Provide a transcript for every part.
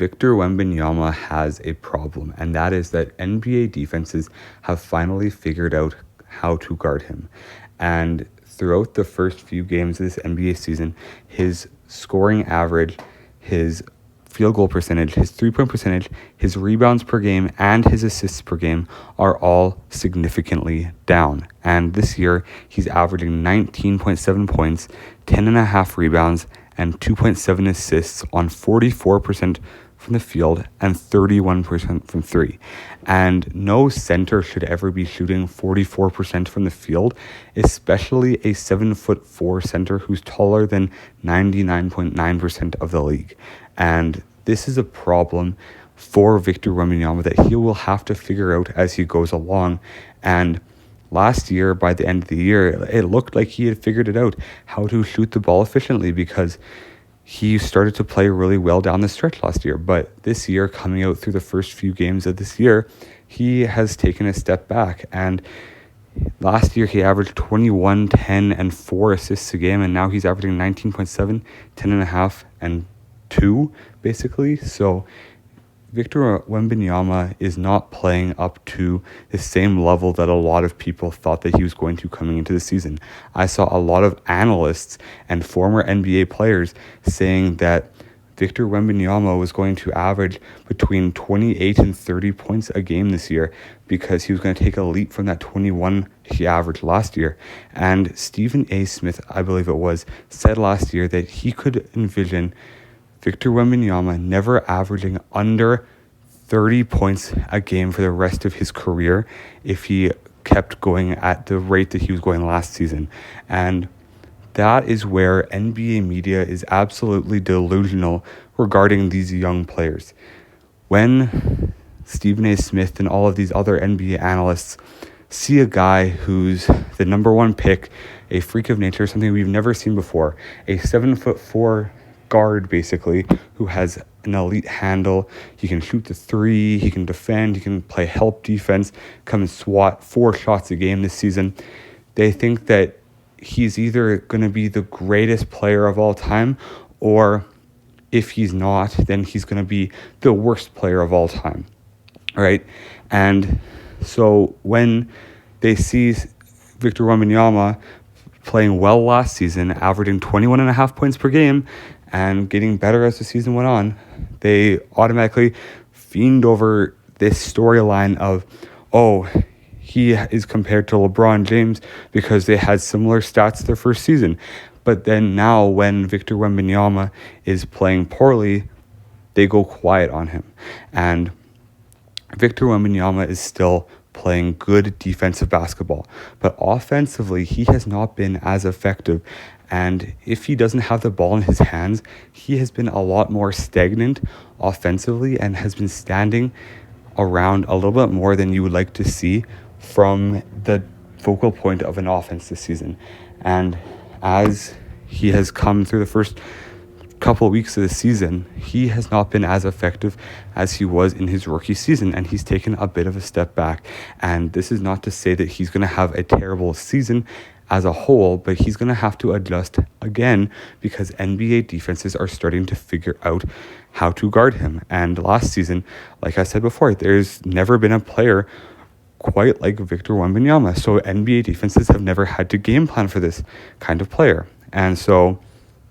Victor Wembanyama has a problem, and that is that NBA defenses have finally figured out how to guard him. And throughout the first few games of this NBA season, his scoring average, his field goal percentage, his three-point percentage, his rebounds per game, and his assists per game are all significantly down. And this year, he's averaging 19.7 points, 10.5 rebounds, and 2.7 assists on 44% from the field and 31% from three. And no center should ever be shooting 44% from the field, especially a 7'4" center who's taller than 99.9% of the league. And this is a problem for Victor Wembanyama that he will have to figure out as he goes along. And last year, by the end of the year, it looked like he had figured it out, how to shoot the ball efficiently, because he started to play really well down the stretch last year. But this year, coming out through the first few games of this year, he has taken a step back. And last year, he averaged 21, 10, and 4 assists a game, and now he's averaging 19.7, 10.5, and 2, basically. So Victor Wembanyama is not playing up to the same level that a lot of people thought that he was going to coming into the season. I saw a lot of analysts and former NBA players saying that Victor Wembanyama was going to average between 28 and 30 points a game this year because he was going to take a leap from that 21 he averaged last year. And Stephen A. Smith, I believe it was, said last year that he could envision Victor Wembanyama never averaging under 30 points a game for the rest of his career if he kept going at the rate that he was going last season. And that is where NBA media is absolutely delusional regarding these young players. When Stephen A. Smith and all of these other NBA analysts see a guy who's the number one pick, a freak of nature, something we've never seen before, a 7'4" guard basically, who has an elite handle, he can shoot the three, he can defend, he can play help defense, come and swat 4 shots a game this season. They think that he's either going to be the greatest player of all time, or if he's not, then he's going to be the worst player of all time, right? And so when they see Victor Wembanyama playing well last season, averaging 21.5 points per game, and getting better as the season went on, they automatically fiend over this storyline of, oh, he is compared to LeBron James because they had similar stats their first season. But then now when Victor Wembanyama is playing poorly, they go quiet on him. And Victor Wembanyama is still playing good defensive basketball, but offensively, he has not been as effective. And if he doesn't have the ball in his hands, he has been a lot more stagnant offensively and has been standing around a little bit more than you would like to see from the focal point of an offense this season. And as he has come through the first couple of weeks of the season, he has not been as effective as he was in his rookie season, and he's taken a bit of a step back. And this is not to say that he's going to have a terrible season as a whole, but he's going to have to adjust again because NBA defenses are starting to figure out how to guard him. And last season, like I said before, there's never been a player quite like Victor Wembanyama. So NBA defenses have never had to game plan for this kind of player. And so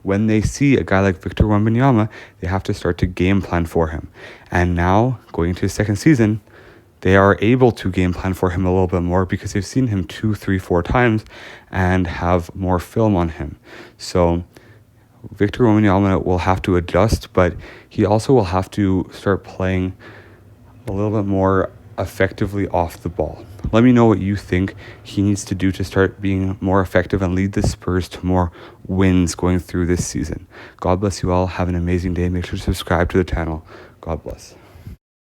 when they see a guy like Victor Wembanyama, they have to start to game plan for him. And now, going into his second season, they are able to game plan for him a little bit more because they've seen him 2, 3, 4 times and have more film on him. So Victor Wembanyama will have to adjust, but he also will have to start playing a little bit more effectively off the ball. Let me know what you think he needs to do to start being more effective and lead the Spurs to more wins going through this season. God bless you all. Have an amazing day. Make sure to subscribe to the channel. God bless.